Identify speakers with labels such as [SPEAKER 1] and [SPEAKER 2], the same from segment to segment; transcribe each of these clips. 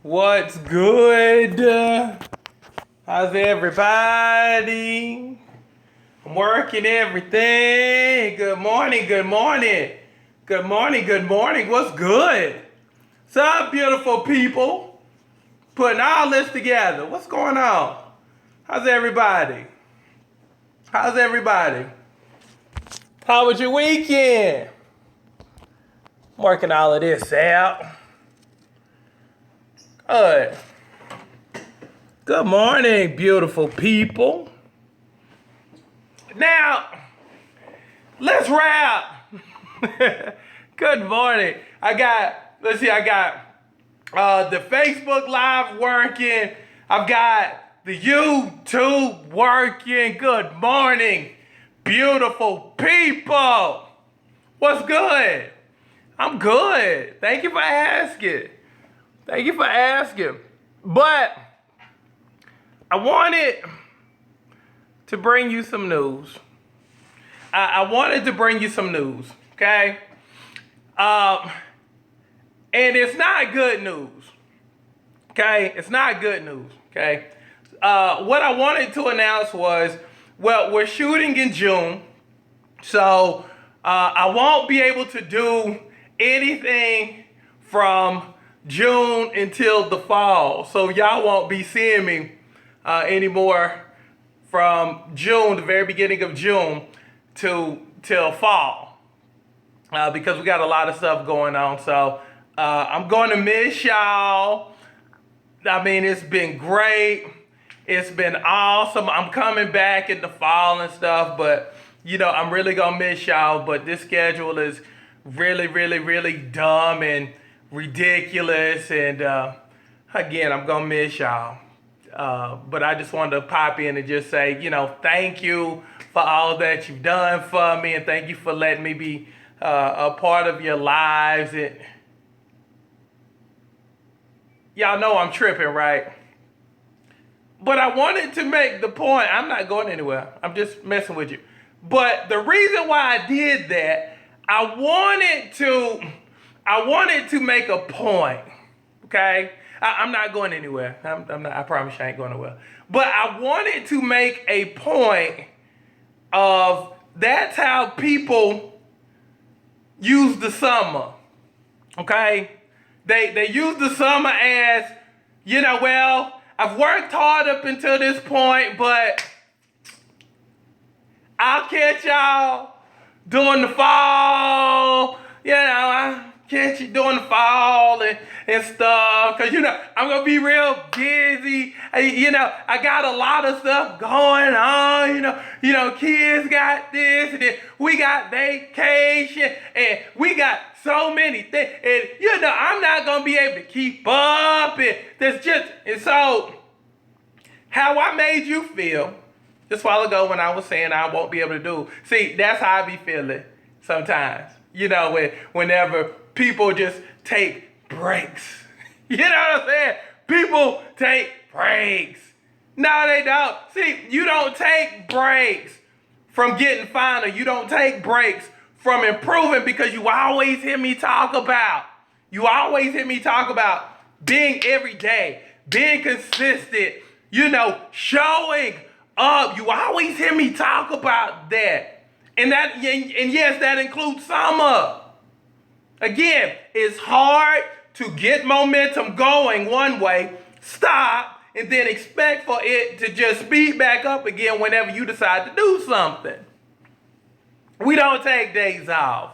[SPEAKER 1] What's good? How's everybody? I'm working everything. Good morning, good morning. Good morning, good morning. What's good? What's up, beautiful people? Putting all this together. What's going on? How's everybody? How's everybody? How was your weekend? I'm working all of this out. Good. Good morning, beautiful people. Now, let's wrap. Good morning. I got the Facebook Live working. I've got the YouTube working. Good morning, beautiful people. What's good? I'm good. Thank you for asking. Thank you for asking. But I wanted to bring you some news. I wanted to bring you some news, okay? And it's not good news, okay? It's not good news, okay? What I wanted to announce was, well, we're shooting in June, so I won't be able to do anything from June until the fall. So y'all won't be seeing me anymore from June, the very beginning of June, till fall, because we got a lot of stuff going on. So I'm going to miss y'all. I mean, it's been great. It's been awesome. I'm coming back in the fall and stuff, but I'm really gonna miss y'all. But this schedule is really, really, really dumb and ridiculous, and again, I'm gonna miss y'all. But I just wanted to pop in and just say, thank you for all that you've done for me, and thank you for letting me be a part of your lives. Y'all know I'm tripping, right? But I wanted to make the point. I'm not going anywhere. I'm just messing with you. But the reason why I did that, I wanted to make a point. Okay? I'm not going anywhere. I'm not. I promise you I ain't going nowhere. But I wanted to make a point of that's how people use the summer. Okay? They use the summer as, well, I've worked hard up until this point, but I'll catch y'all during the fall. I'll catch you during the fall and stuff. Because, I'm going to be real busy. I got a lot of stuff going on. Kids got this, and then we got vacation, and we got so many things. And, I'm not going to be able to keep up. And so, how I made you feel just a while ago when I was saying I won't be able to do. See, that's how I be feeling sometimes. Whenever people just take breaks. You know what I'm saying? People take breaks. No, they don't. See, you don't take breaks from getting finer. You don't take breaks from improving, because you always hear me talk about being every day, being consistent, showing up. You always hear me talk about that. And yes, that includes summer. Again, it's hard to get momentum going one way, stop, and then expect for it to just speed back up again whenever you decide to do something. We don't take days off.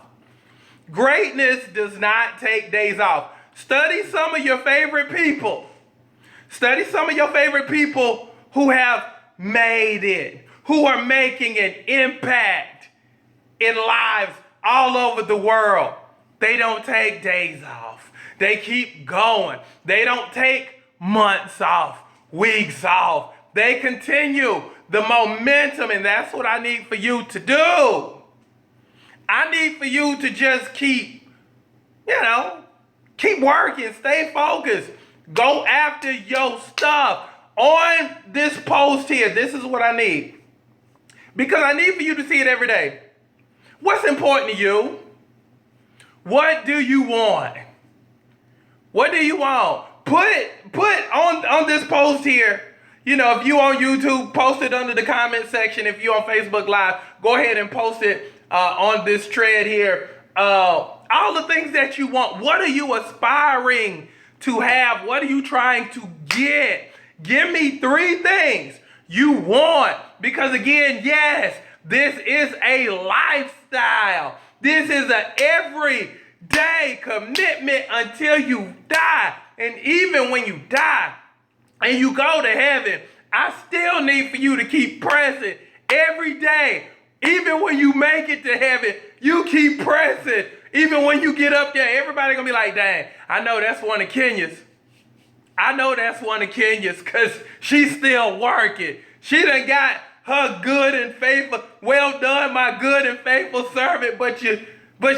[SPEAKER 1] Greatness does not take days off. Study some of your favorite people. Study some of your favorite people who have made it, who are making an impact in lives all over the world. They don't take days off. They keep going. They don't take months off, weeks off. They continue the momentum, and that's what I need for you to do. I need for you to just keep working, stay focused, go after your stuff. On this post here, this is what I need. Because I need for you to see it every day. What's important to you? What do you want? What do you want? put on this post here. You know, if you on YouTube, post it under the comment section. If you on Facebook Live, go ahead and post it on this thread here. All the things that you want. What are you aspiring to have? What are you trying to get? Give me 3 things you want. Because again, yes, this is a lifestyle. This is an everyday commitment until you die. And even when you die and you go to heaven, I still need for you to keep pressing every day. Even when you make it to heaven, you keep pressing. Even when you get up there, everybody gonna be like, dang, I know that's one of Kenya's. I know that's one of Kenya's because she's still working. She done got her good and faithful, well done, my good and faithful servant, but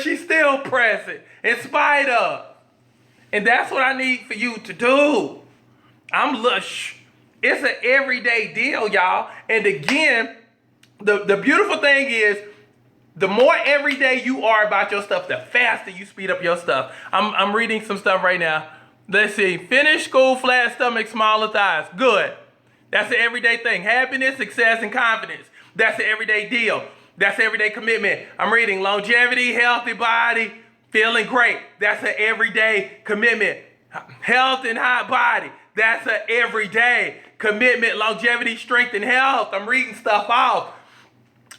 [SPEAKER 1] she's still pressing in spite of. And that's what I need for you to do. I'm lush. It's an everyday deal, y'all. And again, the beautiful thing is, the more everyday you are about your stuff, the faster you speed up your stuff. I'm reading some stuff right now. Let's see. Finish school, flat stomach, smaller thighs. Good. That's an everyday thing. Happiness, success, and confidence. That's an everyday deal. That's everyday commitment. I'm reading longevity, healthy body, feeling great. That's an everyday commitment. Health and high body. That's an everyday commitment. Longevity, strength, and health. I'm reading stuff off.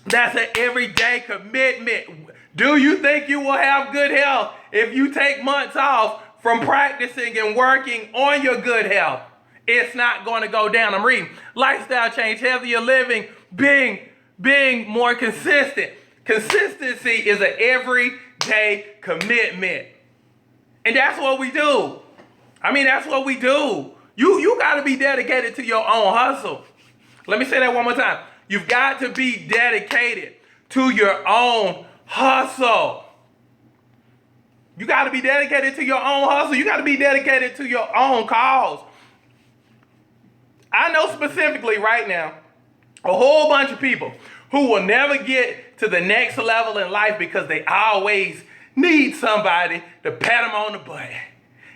[SPEAKER 1] That's an everyday commitment. Do you think you will have good health if you take months off from practicing and working on your good health? It's not going to go down. I'm reading lifestyle change, healthier living, being more consistent. Consistency is an everyday commitment. And that's what we do. I mean, that's what we do. You got to be dedicated to your own hustle. Let me say that one more time. You've got to be dedicated to your own hustle. You got to be dedicated to your own hustle. You got to be dedicated to your own cause. I know specifically right now a whole bunch of people who will never get to the next level in life because they always need somebody to pat them on the butt.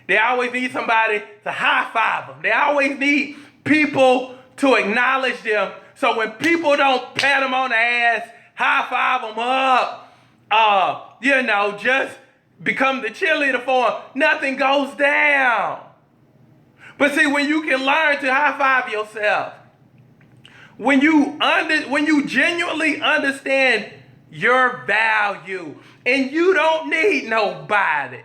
[SPEAKER 1] They always need somebody to high five them. They always need people to acknowledge them. So when people don't pat them on the ass, high five them up, just become the cheerleader for them, nothing goes down. But see, when you can learn to high five yourself, when you genuinely understand your value, and you don't need nobody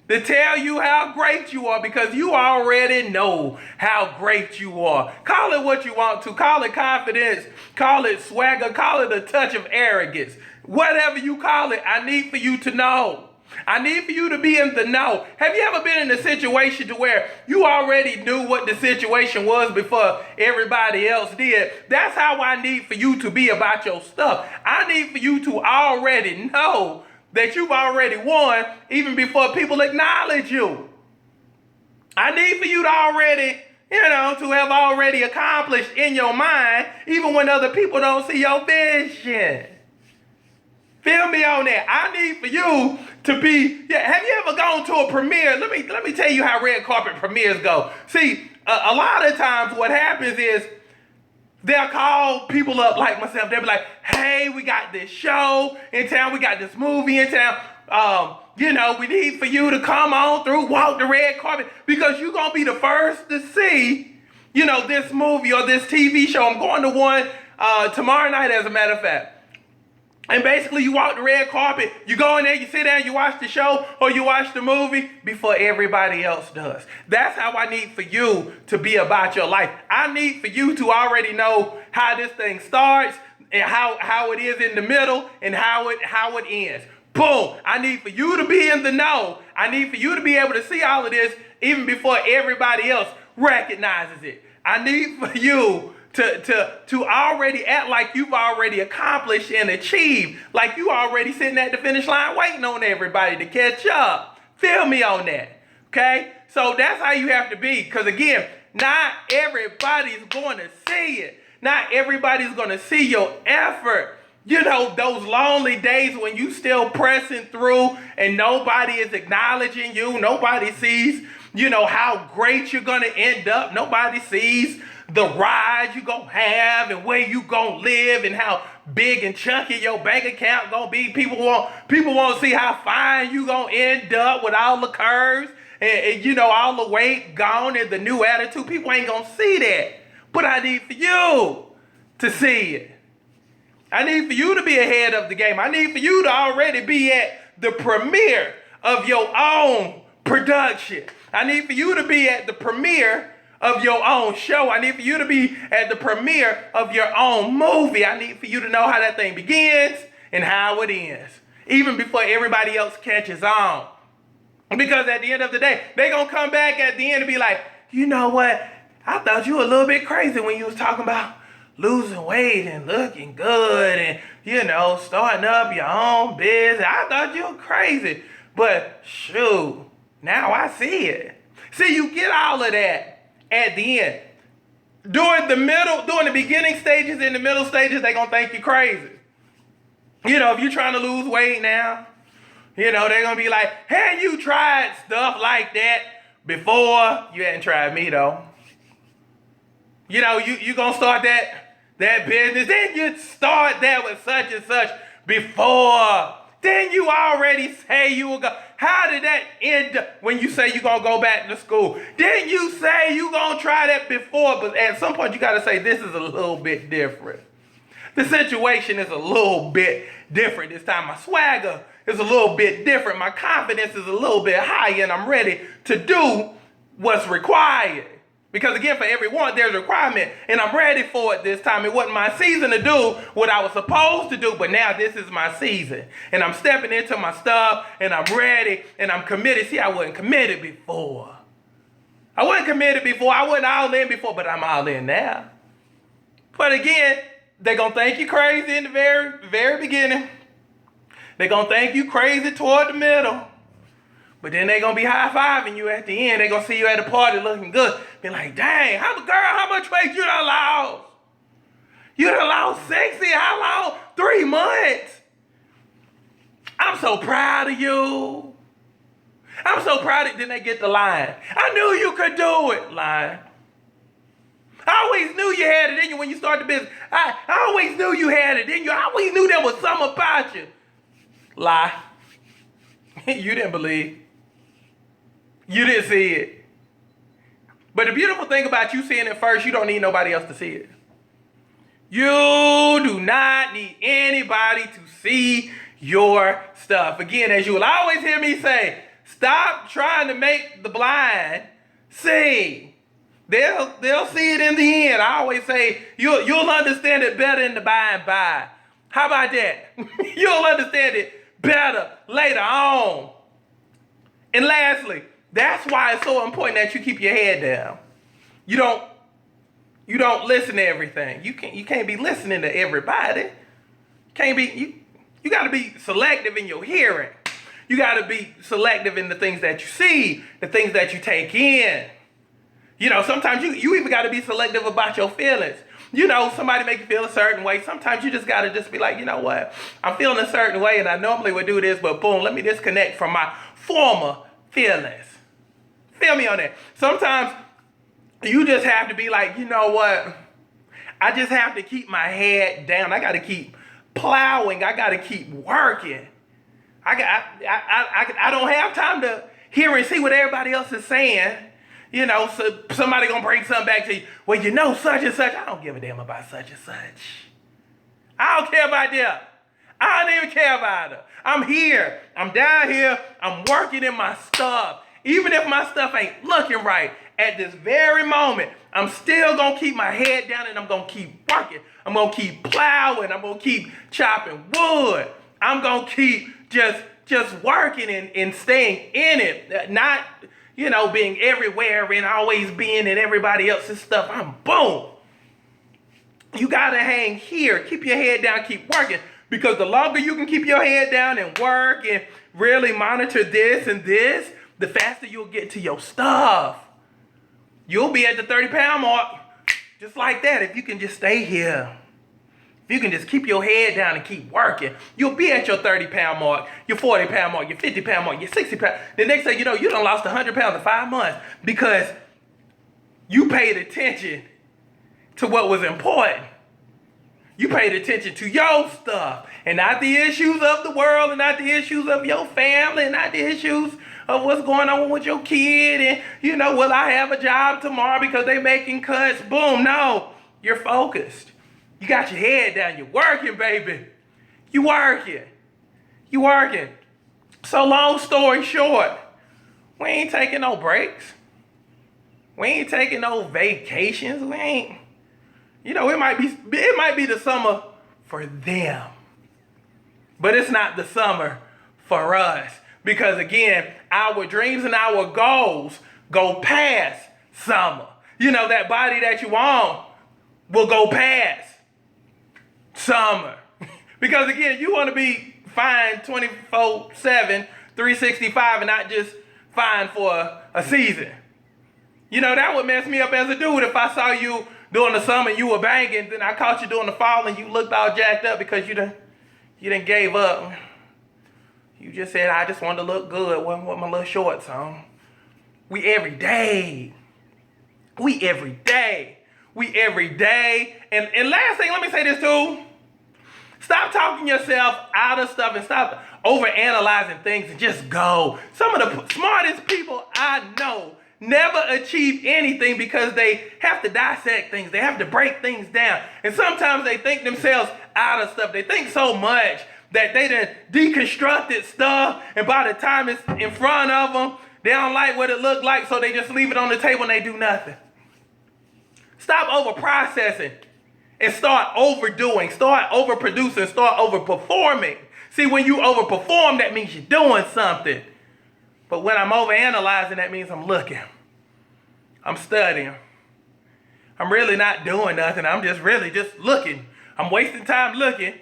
[SPEAKER 1] to tell you how great you are because you already know how great you are. Call it what you want to. Call it confidence. Call it swagger. Call it a touch of arrogance. Whatever you call it, I need for you to know. I need for you to be in the know. Have you ever been in a situation to where you already knew what the situation was before everybody else did? That's how I need for you to be about your stuff. I need for you to already know that you've already won even before people acknowledge you. I need for you to already, to have already accomplished in your mind even when other people don't see your vision. Feel me on that. I need for you to be, have you ever gone to a premiere? Let me tell you how red carpet premieres go. See, a lot of times what happens is they'll call people up like myself. They'll be like, hey, we got this show in town. We got this movie in town. We need for you to come on through, walk the red carpet because you're going to be the first to see, this movie or this TV show. I'm going to one tomorrow night, as a matter of fact. And basically, you walk the red carpet, you go in there, you sit down, you watch the show or you watch the movie before everybody else does. That's how I need for you to be about your life. I need for you to already know how this thing starts and how it is in the middle and how it ends. Boom. I need for you to be in the know. I need for you to be able to see all of this even before everybody else recognizes it. I need for you to already act like you've already accomplished and achieved, like you already sitting at the finish line waiting on everybody to catch up. Feel me on that, okay? So that's how you have to be, because again, not everybody's going to see it. Not everybody's going to see your effort. Those lonely days when you still pressing through and nobody is acknowledging you, nobody sees how great you're going to end up. Nobody sees the ride you're going to have and where you going to live and how big and chunky your bank account going to be. People want to see how fine you going to end up with all the curves and all the weight gone and the new attitude. People ain't going to see that. But I need for you to see it. I need for you to be ahead of the game. I need for you to already be at the premiere of your own production. I need for you to be at the premiere of your own show. I need for you to be at the premiere of your own movie. I need for you to know how that thing begins and how it ends, even before everybody else catches on. Because at the end of the day, they're going to come back at the end and be like, you know what? I thought you were a little bit crazy when you was talking about losing weight and looking good and, starting up your own business. I thought you were crazy. But shoot, now I see it. See, you get all of that at the end. During the beginning stages and the middle stages, they're going to think you crazy. If you're trying to lose weight now, they're going to be like, hey, you tried stuff like that before. You hadn't tried me, though. You're going to start that business. Then you start that with such and such before. Then you already say you will go. How did that end up when you say you're going to go back to school? Then you say you're going to try that before. But at some point, you got to say this is a little bit different. The situation is a little bit different this time. My swagger is a little bit different. My confidence is a little bit higher, and I'm ready to do what's required. Because again, for everyone, there's a requirement, and I'm ready for it this time. It wasn't my season to do what I was supposed to do, but now this is my season. And I'm stepping into my stuff, and I'm ready, and I'm committed. See, I wasn't committed before. I wasn't all in before, but I'm all in now. But again, they're going to think you crazy in the very, very beginning. They're going to think you crazy toward the middle. But then they're going to be high-fiving you at the end. They're going to see you at the party looking good. Be like, dang, how much weight you done lost? You done lost 60? How long? 3 months. I'm so proud of you. I'm so proud of you. Then they get the line. I knew you could do it. Line. I always knew you had it in you when you started the business. I always knew you had it in you. I always knew there was something about you. Lie. You didn't believe. You didn't see it. But the beautiful thing about you seeing it first, you don't need nobody else to see it. You do not need anybody to see your stuff. Again, as you will always hear me say, stop trying to make the blind see. They'll see it in the end. I always say you'll understand it better in the by and by. How about that? You'll understand it better later on. And lastly, that's why it's so important that you keep your head down. You don't listen to everything. You can't be listening to everybody. You got to be selective in your hearing. You got to be selective in the things that you see, the things that you take in. Sometimes you even got to be selective about your feelings. Somebody make you feel a certain way. Sometimes you just got to just be like, you know what? I'm feeling a certain way and I normally would do this, but boom, let me disconnect from my former feelings. Feel me on that. Sometimes you just have to be like, you know what? I just have to keep my head down. I got to keep plowing. I got to keep working. I don't have time to hear and see what everybody else is saying. So somebody gonna bring something back to you. Well, such and such. I don't give a damn about such and such. I don't care about them. I don't even care about her. I'm here. I'm down here. I'm working in my stuff. Even if my stuff ain't looking right at this very moment, I'm still gonna keep my head down and I'm gonna keep working. I'm gonna keep plowing. I'm gonna keep chopping wood. I'm gonna keep just working and staying in it. Not being everywhere and always being in everybody else's stuff. Boom. You got to hang here. Keep your head down. Keep working. Because the longer you can keep your head down and work and really monitor this and this, the faster you'll get to your stuff. You'll be at the 30-pound mark just like that if you can just stay here. if you can just keep your head down and keep working, you'll be at your 30-pound mark, your 40-pound mark, your 50-pound mark, your 60-pound. The next thing you know, you done lost 100 pounds in 5 months because you paid attention to what was important. You paid attention to your stuff and not the issues of the world and not the issues of your family and not the issues of what's going on with your kid and, will I have a job tomorrow because they making cuts? Boom. No, you're focused. You got your head down. You're working, baby. You working. So long story short, we ain't taking no breaks. We ain't taking no vacations. We ain't. It might be the summer for them, but it's not the summer for us. Because again, our dreams and our goals go past summer. That body that you want will go past summer. Because again, you want to be fine 24/7, 365 and not just fine for a season. That would mess me up as a dude if I saw you during the summer and you were banging, then I caught you during the fall and you looked all jacked up because you done gave up. You just said, I just wanted to look good with my little shorts on. We every day. And last thing, let me say this too. Stop talking yourself out of stuff and stop overanalyzing things and just go. Some of the smartest people I know never achieve anything because they have to dissect things. They have to break things down. And sometimes they think themselves out of stuff. They think so much that they done deconstructed stuff, and by the time it's in front of them, they don't like what it looked like, so they just leave it on the table and they do nothing. Stop over-processing and start overdoing, start overproducing, start overperforming. See, when you overperform, that means you're doing something. But when I'm overanalyzing, that means I'm looking. I'm studying. I'm really not doing nothing. I'm just really just looking. I'm wasting time looking.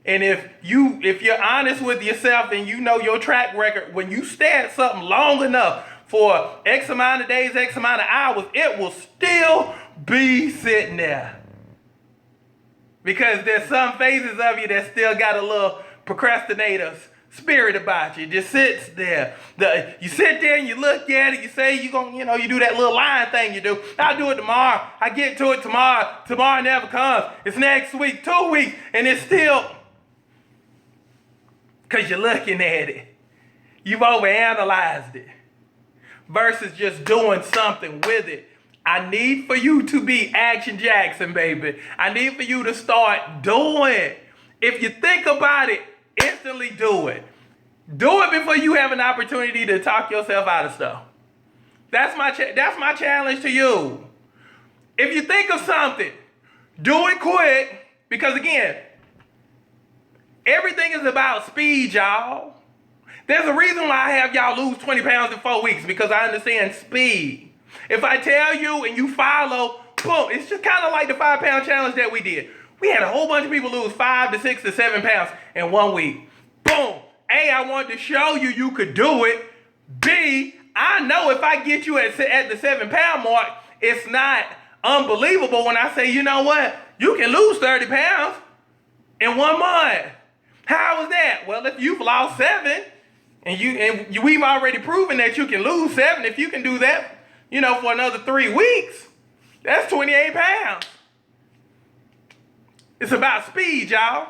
[SPEAKER 1] And if you're honest with yourself and you know your track record, when you stare at something long enough for X amount of days, X amount of hours, it will still be sitting there. Because there's some phases of you that still got a little procrastinator's spirit about you. It just sits there. You sit there and you look at it, you say you do that little line thing you do. I'll do it tomorrow. I get to it tomorrow. Tomorrow never comes. It's next week, 2 weeks, and it's still because you're looking at it. You've overanalyzed it versus just doing something with it. I need for you to be Action Jackson, baby. I need for you to start doing. If you think about it, instantly do it. Do it before you have an opportunity to talk yourself out of stuff. That's my challenge to you. If you think of something, do it quick. Because again, everything is about speed, y'all. There's a reason why I have y'all lose 20 pounds in 4 weeks, because I understand speed. If I tell you and you follow, boom, it's just kind of like the 5-pound challenge that we did. We had a whole bunch of people lose 5 to 6 to 7 pounds in 1 week. Boom. A, I wanted to show you could do it. B, I know if I get you at the 7-pound mark, it's not unbelievable when I say, you know what? You can lose 30 pounds in 1 month. How was that? Well, if you've lost 7 and we've already proven that you can lose 7, if you can do that, for another 3 weeks, that's 28 pounds. It's about speed, y'all.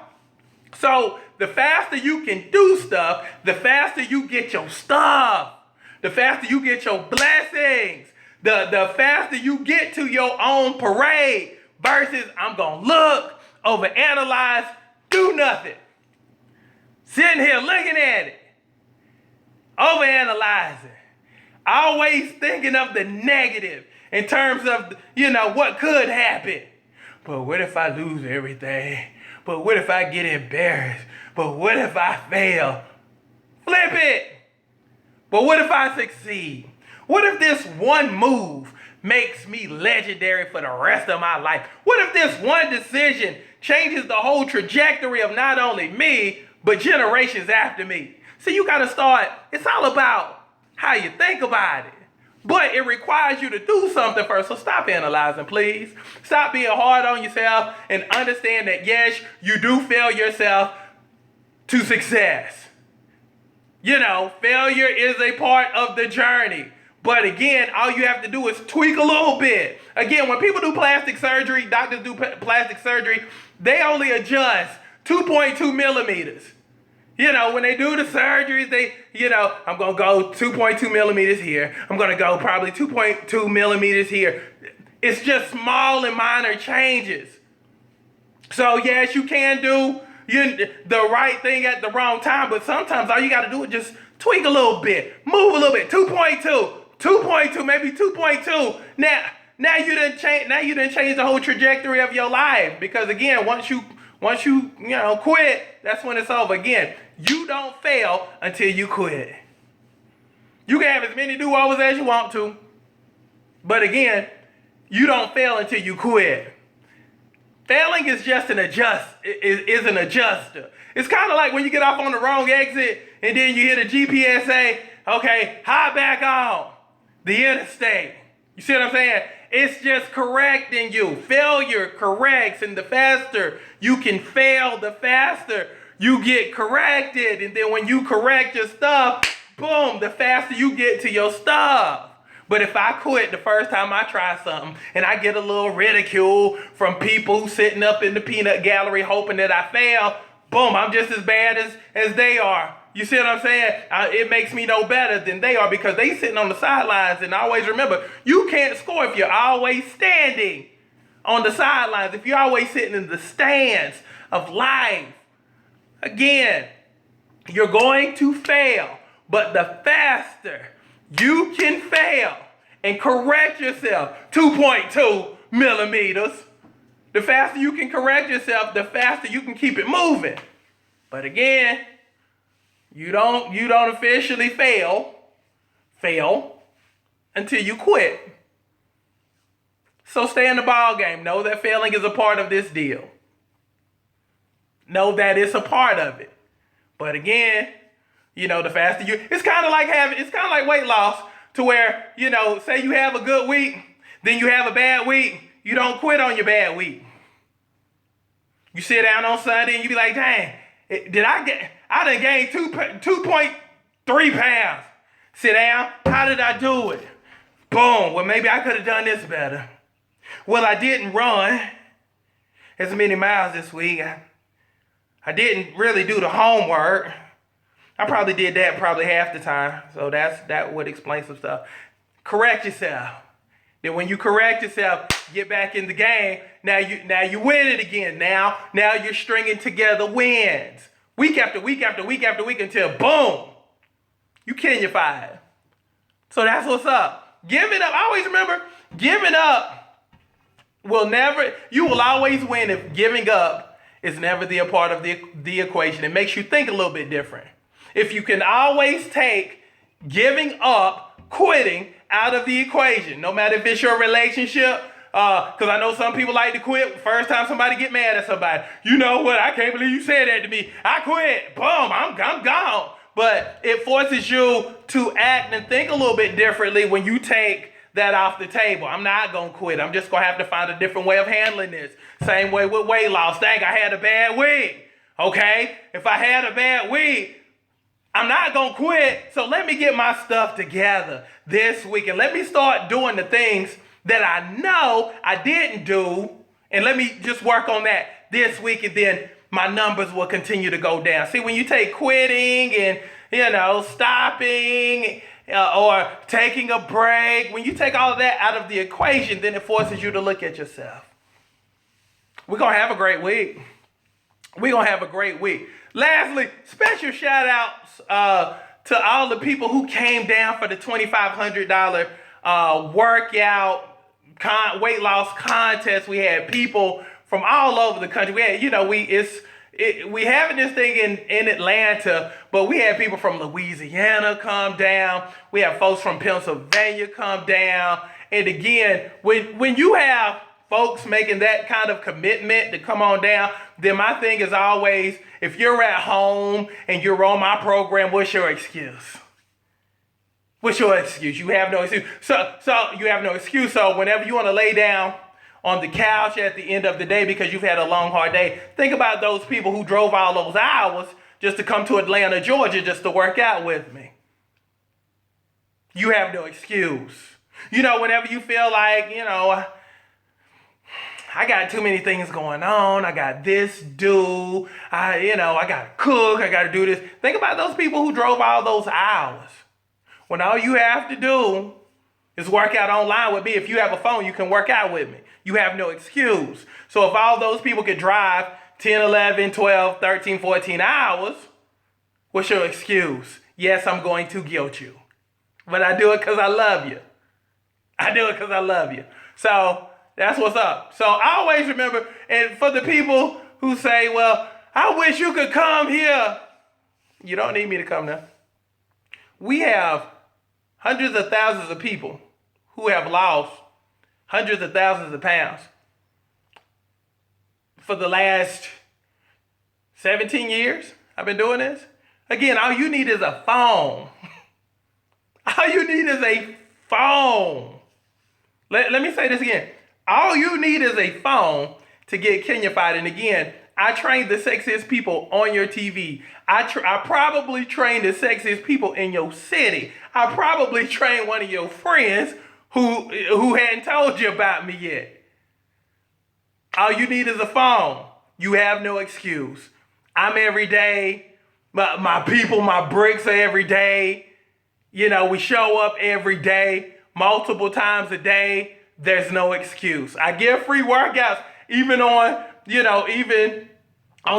[SPEAKER 1] So the faster you can do stuff, the faster you get your stuff. The faster you get your blessings. The faster you get to your own parade versus I'm going to look, overanalyze, do nothing. Sitting here looking at it, overanalyzing, always thinking of the negative in terms of, what could happen. But what if I lose everything? But what if I get embarrassed? But what if I fail? Flip it. But what if I succeed? What if this one move makes me legendary for the rest of my life? What if this one decision changes the whole trajectory of not only me, but generations after me? So you got to start, it's all about how you think about it. But it requires you to do something first. So stop analyzing, please. Stop being hard on yourself and understand that, yes, you do fail yourself to success. You know, failure is a part of the journey. But again, all you have to do is tweak a little bit. Again, when people do plastic surgery, doctors do plastic surgery, they only adjust 2.2 millimeters. You know, when they do the surgeries, I'm going to go 2.2 millimeters here. I'm going to go probably 2.2 millimeters here. It's just small and minor changes. So, yes, you can do the right thing at the wrong time, but sometimes all you got to do is just tweak a little bit, move a little bit, 2.2, maybe 2.2. Now you didn't change the whole trajectory of your life, because again, once you quit, that's when it's over. Again, you don't fail until you quit. You can have as many do-overs as you want to, but again, you don't fail until you quit. Failing is just an adjuster. It's kind of like when you get off on the wrong exit and then you hear the GPS say, okay, high back on the interstate. You see what I'm saying? It's just correcting you. Failure corrects, and the faster you can fail, the faster you get corrected. And then when you correct your stuff, boom, the faster you get to your stuff. But if I quit the first time I try something and I get a little ridicule from people sitting up in the peanut gallery hoping that I fail, boom, I'm just as bad as they are. You see what I'm saying? It makes me no better than they are, because they sitting on the sidelines. And always remember, you can't score if you're always standing on the sidelines, if you're always sitting in the stands of life. Again, you're going to fail, but the faster you can fail and correct yourself 2.2 millimeters, the faster you can correct yourself, the faster you can keep it moving. But again, you don't officially fail until you quit. So stay in the ball game. Know that failing is a part of this deal. Know that it's a part of it. But again, the faster it's kind of like weight loss, to where, say you have a good week, then you have a bad week. You don't quit on your bad week. You sit down on Sunday and you be like, dang, I done gained 2.3 pounds. Sit down. How did I do it? Boom. Well, maybe I could have done this better. Well, I didn't run as many miles this week. I didn't really do the homework. I probably did that half the time. So that would explain some stuff. Correct yourself. Then when you correct yourself, get back in the game. Now you win it again. Now you're stringing together wins. Week after week after week after week, until boom, you killing your five. So that's what's up. Giving up, I always remember, giving up you will always win if giving up is never a part of the equation. It makes you think a little bit different. If you can always take giving up, quitting out of the equation, no matter if it's your relationship, because I know some people like to quit first time somebody get mad at somebody. You know what? I can't believe you said that to me. I quit. Boom, I'm gone. But it forces you to act and think a little bit differently when you take that off the table. I'm not going to quit. I'm just going to have to find a different way of handling this. Same way with weight loss. Dang, I had a bad week. Okay? If I had a bad week, I'm not going to quit. So let me get my stuff together this week, and let me start doing the things that I know I didn't do, and let me just work on that this week, and then my numbers will continue to go down. See, when you take quitting and, stopping or taking a break, when you take all of that out of the equation, then it forces you to look at yourself. We're going to have a great week. Lastly, special shout outs to all the people who came down for the $2,500 workout weight loss contest. We had people from all over the country. We had, we having this thing in Atlanta, but we had people from Louisiana come down. We have folks from Pennsylvania come down. And again, when you have folks making that kind of commitment to come on down, then my thing is always, if you're at home and you're on my program, what's your excuse? What's your excuse? You have no excuse. So you have no excuse. So whenever you want to lay down on the couch at the end of the day because you've had a long, hard day, think about those people who drove all those hours just to come to Atlanta, Georgia, just to work out with me. You have no excuse. Whenever you feel like, I got too many things going on. I got this due. I got to cook. I got to do this. Think about those people who drove all those hours. When all you have to do is work out online with me. If you have a phone, you can work out with me. You have no excuse. So if all those people could drive 10, 11, 12, 13, 14 hours, what's your excuse? Yes, I'm going to guilt you. But I do it because I love you. I do it because I love you. So that's what's up. So I always remember, and for the people who say, well, I wish you could come here. You don't need me to come now. We have hundreds of thousands of people who have lost hundreds of thousands of pounds for the last 17 years I've been doing this. Again, all you need is a phone. All you need is a phone. Let me say this again. All you need is a phone to get Kenyafied. And again, I trained the sexiest people on your TV. I probably trained the sexiest people in your city. I probably trained one of your friends who hadn't told you about me yet. All you need is a phone. You have no excuse. I'm every day. My people, my bricks are every day. We show up every day, multiple times a day. There's no excuse. I give free workouts, even on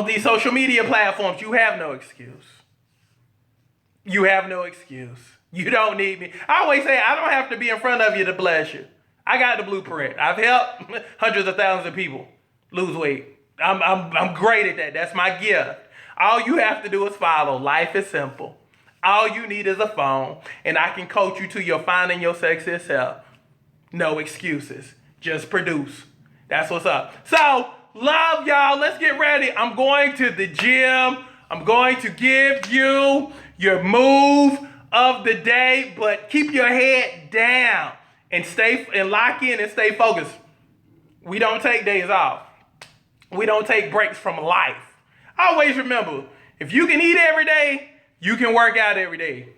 [SPEAKER 1] these social media platforms. You have no excuse. You have no excuse. You don't need me. I always say I don't have to be in front of you to bless you. I got the blueprint. I've helped hundreds of thousands of people lose weight. I'm great at that. That's my gift. All you have to do is follow. Life is simple. All you need is a phone, and I can coach you to your finding your sexiest self. No excuses. Just produce. That's what's up. So, love y'all. Let's get ready. I'm going to the gym. I'm going to give you your move of the day, but keep your head down and lock in and stay focused. We don't take days off. We don't take breaks from life. Always remember, if you can eat every day, you can work out every day.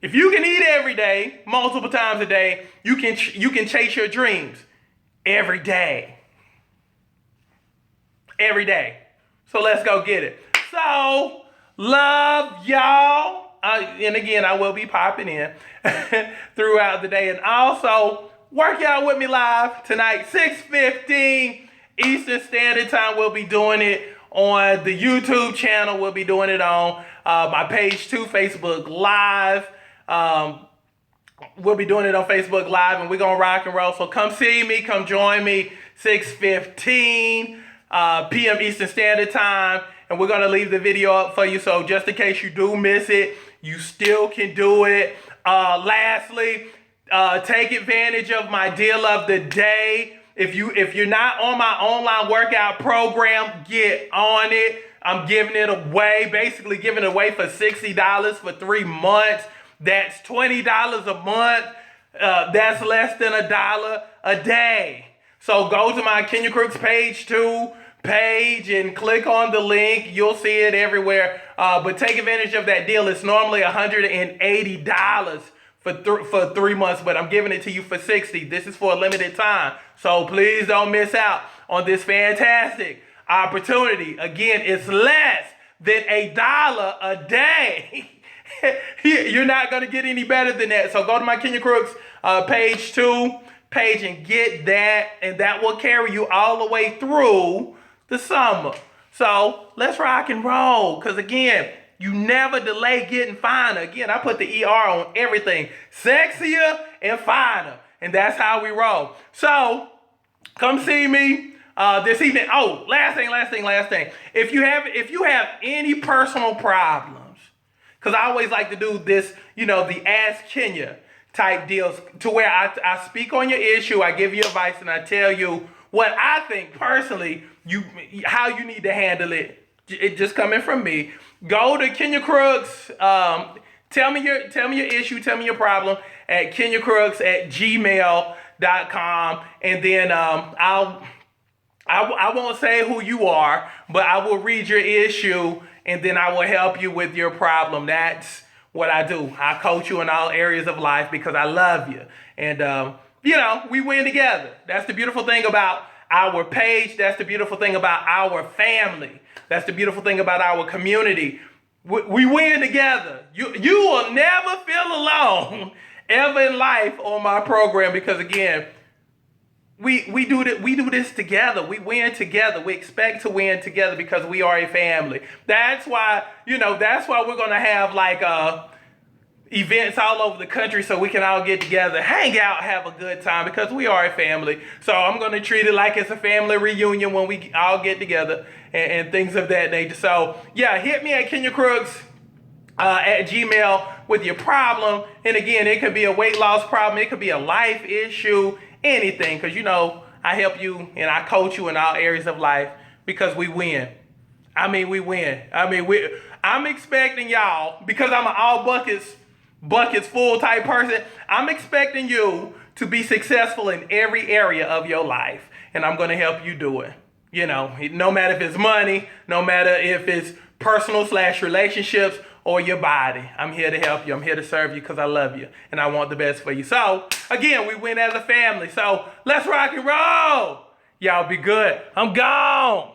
[SPEAKER 1] If you can eat every day, multiple times a day, you can chase your dreams every day. Every day. So let's go get it. So, love y'all. And again, I will be popping in throughout the day. And also, work out with me live tonight, 6:15 Eastern Standard Time. We'll be doing it on the YouTube channel. We'll be doing it on my page too, Facebook Live. We'll be doing it on Facebook Live, and we're going to rock and roll. So come see me. Come join me, 6:15 p.m. Eastern Standard Time. And we're going to leave the video up for you. So just in case you do miss it, you still can do it. Lastly, take advantage of my deal of the day. If you're not on my online workout program, get on it. I'm giving it away, basically giving it away for $60 for 3 months. That's $20 a month. That's less than $1 a day. So go to my Kenya Crooks page and click on the link. You'll see it everywhere. But take advantage of that deal. It's normally $180 for 3 months, but I'm giving it to you for $60. This is for a limited time. So please don't miss out on this fantastic opportunity. Again, it's less than $1 a day. You're not going to get any better than that. So go to my Kenya Crooks page and get that, and that will carry you all the way through the summer. So let's rock and roll, because again, you never delay getting finer. Again, I put the ER on everything. Sexier and finer. And that's how we roll. So come see me this evening. Oh, last thing. If you have any personal problems, because I always like to do this, the Ask Kenya type deals, to where I speak on your issue, I give you advice, and I tell you what I think personally, how you need to handle it. It just coming from me. Go to Kenya Crooks Tell me your issue, tell me your problem at kenyacrooks@gmail.com, and then I won't say who you are, but I will read your issue, and then I will help you with your problem. That's what I do. I coach you in all areas of life because I love you. And, we win together. That's the beautiful thing about our page. That's the beautiful thing about our family. That's the beautiful thing about our community. We win together. You will never feel alone ever in life on my program because, again, we do this together. We win together. We expect to win together because we are a family. That's why we're gonna have like events all over the country so we can all get together, hang out, have a good time because we are a family. So I'm gonna treat it like it's a family reunion when we all get together and things of that nature. So yeah, hit me at Kenya Crooks at Gmail with your problem. And again, it could be a weight loss problem. It could be a life issue. Anything, because I help you and I coach you in all areas of life because we win. We win. I'm expecting y'all, because I'm an all buckets full type person, I'm expecting you to be successful in every area of your life. And I'm going to help you do it. No matter if it's money, no matter if it's personal/relationships, or your body. I'm here to help you. I'm here to serve you because I love you and I want the best for you. So, again, we win as a family. So, let's rock and roll. Y'all be good. I'm gone.